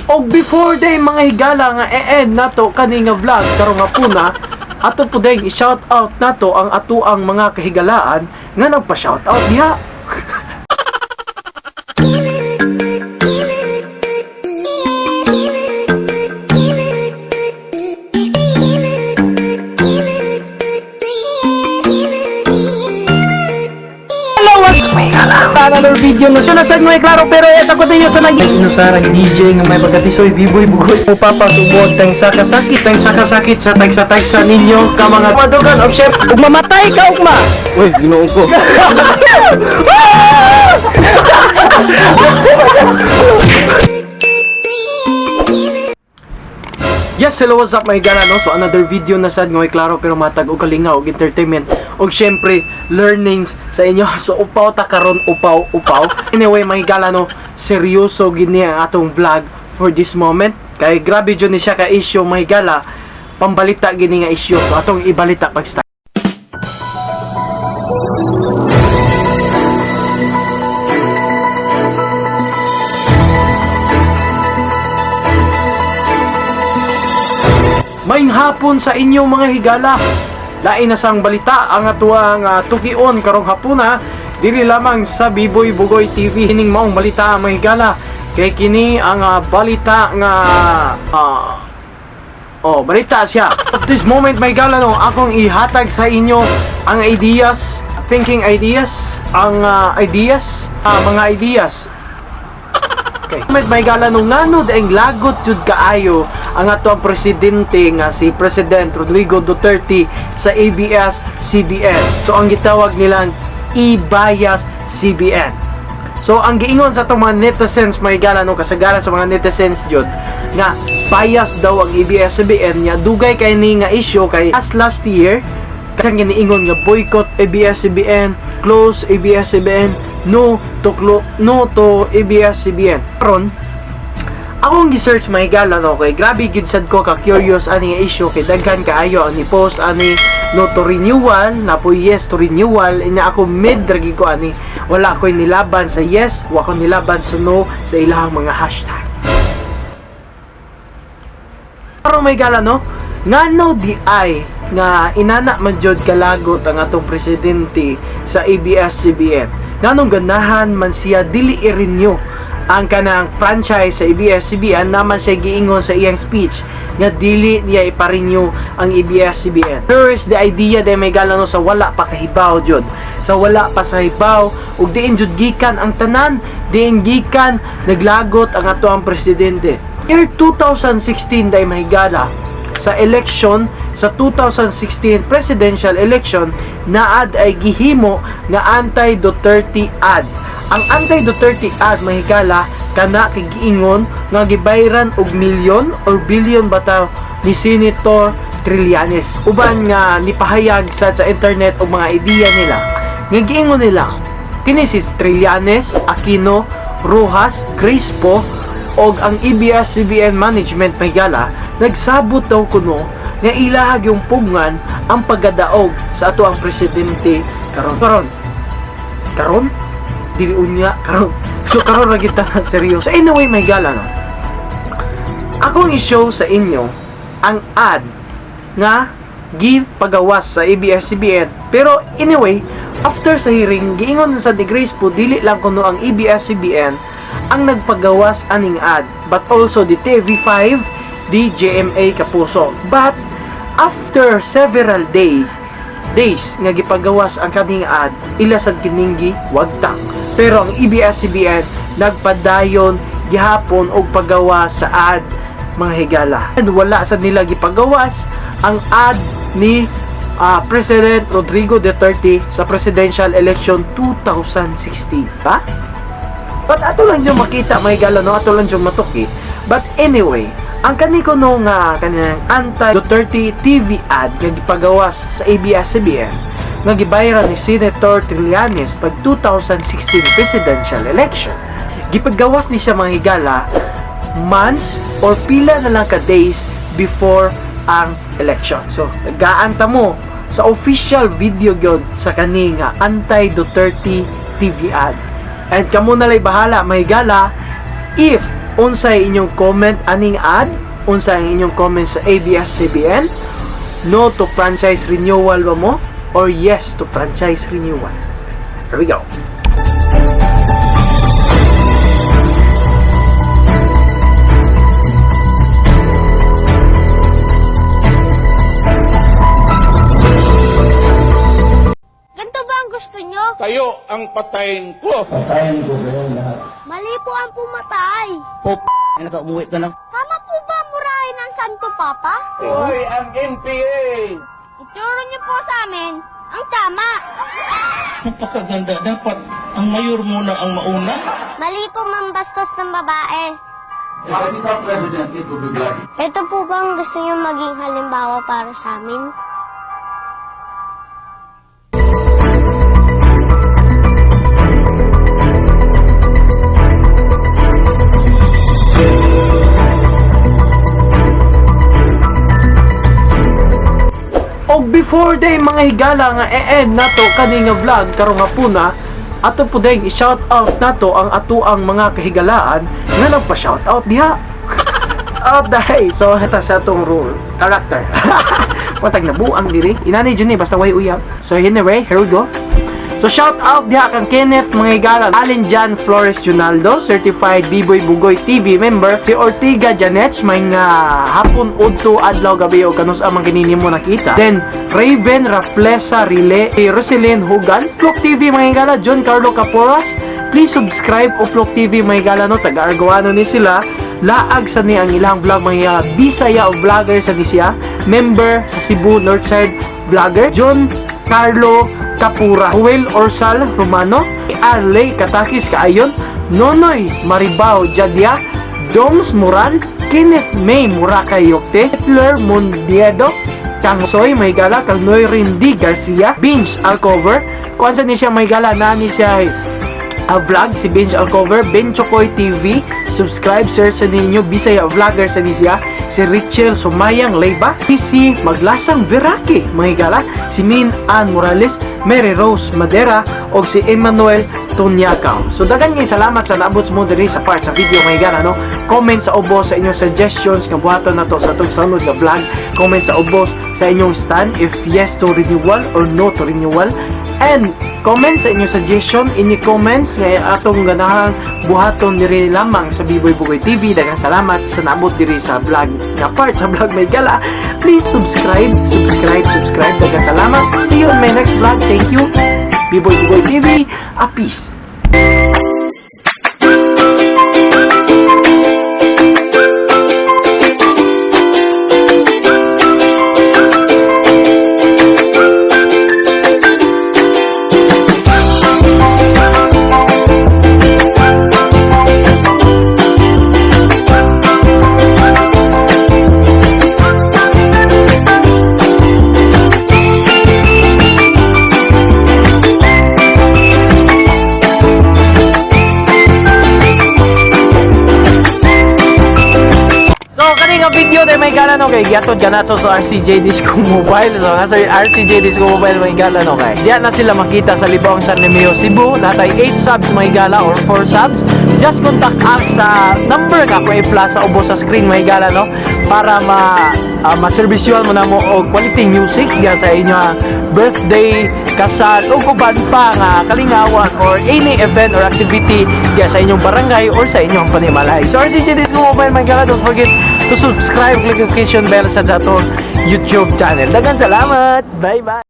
Og before day mga higala nga e-end nato kani nga vlog karong hapuna, ato po day i-shout out nato ang atuang mga kahigalaan nga nagpa-shout out diha. Another video no siya nasag mo klaro pero eto ko tayo sa naging no sarang DJ nga may pagkatisoy biboy bugoy o papa subod tang sakasakit sa tagsa ninyo ka mga madugan of chef ug mamatay ka ugma. Uy, ginoo ko. Yes, hello, what's up mga higala no? So another video na sad ngoy klaro pero matag og kalingaw og entertainment og syempre learnings sa inyo. So upaw ta karon upaw. Anyway mga higala no, seryoso gini ang atong vlog for this moment. Kay grabe jud ni siya ka issue mga higala. Pambalita gini nga issue. So atong ibalita pag start. Maayong hapon sa inyo mga higala. Lain na sang balita ang atuang tugion karong hapuna diri lamang sa Biboy Bugoy TV. Hining maong balita mga higala. Kay kini ang balita nga balita siya. At this moment mga higala no, akong ihatag sa inyo ang ideas, thinking ideas, ang mga ideas. Okay. May gala nung nganod ang lagot jud kaayo ang ato ang presidente nga si President Rodrigo Duterte sa ABS-CBN. So ang gitawag nilang i-bias CBN. So ang giingon sa atong mga netizens may gala no kasagaran sa mga netizens jud nga bias daw ang ABS-CBN nya dugay kay ni nga issue kay last year kang giniingon nga boycott ABS-CBN, close ABS-CBN, no to ABS-CBN. Karon akong gi-search may higala no kay grabe gid sad ko ka curious ani nga issue kay daghan kaayo ani post ani no to renewal na po yes to renewal ina ako mid ragi ko ani wala koy nilaban sa yes wa ko nilaban sa no sa ilahang mga hashtag. Karon may higala no ngano di ay nga inana man jud kalagot ang atong presidente sa ABS-CBN. Nganong ganahan man siya dili i-renew ang kanang franchise sa ABS-CBN naman siya giingon sa iyang speech nga dili niya ipa-renew ang ABS-CBN. First, the idea day may gala no sa wala pa kahibaw jud. Sa wala pa sa hibaw ug diin jud gikan ang tanan, diin gikan naglagot ang ato ang presidente. Year 2016 day mahigala sa election sa 2016 presidential election naad ay gihimo nga anti-Duterte ad. Ang anti-Duterte ad mahigala kana kay giingon nga gibayran og milyon or billion bataw ni Senator Trillanes. Uban nga nipahayag sa internet og mga ideya nila. Nga giingon nila kini si Trillanes, Aquino, Rojas, Crispo og ang ABS-CBN management mahigala nagsabot daw kuno nga ilahag yung pugngan ang pagadaog sa ato ang presidente karon dili unya karon so karon ra kita seryoso. Anyway may gala no, akong i-show sa inyo ang ad nga gipagawas sa ABS-CBN pero anyway after sa hearing giingon sa Grace po dili lang kuno ang ABS-CBN ang nagpagawas aning ad but also the TV5 di GMA Kapuso. But after several days nga gipagawas ang kaning ad ila sad kining wagtang. Pero ang ABS-CBN nagpadayon gihapon og paggawas sa ad mga higala. And wala sad nila gipagawas ang ad ni President Rodrigo Duterte sa presidential election 2016. Ha? But ato lang dyan makita mga higala no, ato lang dyan matuki. But anyway, ang kaniko no nga kanang anti-Duterte TV ad nga gipagawas sa ABS-CBN nga gibayran ni Senator Trillanes pag 2016 presidential election. Gipagawas ni siya mga higala months or pila na lang ka days before ang election. So, nagaanta mo sa official video gyud sa kani nga anti-Duterte TV ad. And kamo na lay bahala mga higala if unsay inyong comment aning ad, unsay inyong comment sa ABS-CBN. No to franchise renewal ba mo? Or yes to franchise renewal? Here we go. Ganito ba ang gusto nyo? Kayo ang patayin ko. Mali po ang pumatay. Ano ka, umuwi ka lang? Tama po ba murahin ang Santo Papa? Hoy, ang NPA. Ituro niyo po sa amin ang tama. Napakaganda. Dapat ang mayor muna ang mauna. Mali po mambastos ng babae. Ito po ba ang gusto niyo maging halimbawa para sa amin? Og before day mga higala nga e-end nato kani nga vlog karong hapuna, ato po ding i-shout out nato ang atuang mga kahigalaan nga nagpa-shout out diha. Dahil so hata sa atong rule character. Watag nabuang diri. Inani jud ni basta way uyab. So anyway, here we go. So shout out diha kang Kenneth mga higala, Alin Jan Flores Junaldo, certified B-Boy Bugoy TV member, si Ortiga Janet, may nga hapon udto adlaw gabi o kanus amang kinini mo nakita. Then Raven Raflesa Rile, si Roselyn Hugan, Flock TV mga higala, John Carlo Caporas. Please subscribe o Flock TV mga higala no, taga-Argoano ni sila. Laag sa ni ang ilang vlog mga higala, Bisaya o vlogger sa ni siya, member sa Cebu Northside vlogger, John Carlo Capura, Joel Orsal Romano, Arley Katakis Kaayon, Nonoy Maribao Jadia, Doms Moran, Kenneth May Murakay Yokte, Hitler Mondiedo, Kangsoy Maygala, kang Noyrin D. Garcia, Binge Alcover, kung saan niya Maygala, nani siya vlog, si Binge Alcover, Ben Chokoy TV, subscribe, search sa ninyo, Bisaya vlogger sa nisya, si Richel Sumayang Leyba, si Maglasang Veraki, mga higala, si Min Ann Morales, Mary Rose Madera, o si Emmanuel Tunyakaw. So dagan nga salamat sa naabot mo diri sa part sa video mga higala no. Comment sa ubos sa inyong suggestions nga buhaton nato sa atong sunod nga vlog. Comment sa ubos sa inyong stand if yes to renewal or no to renewal. And comment sa inyong suggestion, ini comments nga atong ganahang buhaton diri lamang sa B-Boy Bugoy TV. Daghang salamat sa naabot diri sa vlog nga part sa vlog may gala. Please subscribe. Daghang salamat. See you in my next vlog. Thank you. B-Boy Bugoy TV. A peace. Video dahil may gala no kay giatod ganato sa RCJ Disco Mobile. So nga sa RCJ Disco Mobile may gala no kay diyan na sila makita sa Libong San Nemeo Cebu. Natay 8 subs may gala or 4 subs. Just contact us sa number nga ko i-flash sa ubos sa screen may gala no para ma-servisyon mo na mo og quality music diyan sa inyo birthday, kasal o kuban pa nga kalingawan or any event or activity diyan sa inyong barangay or sa inyong panimalay. So RCJ Disco Mobile may gala, don't forget to subscribe, click notification bell sa atong YouTube channel. Daghang salamat. Bye bye.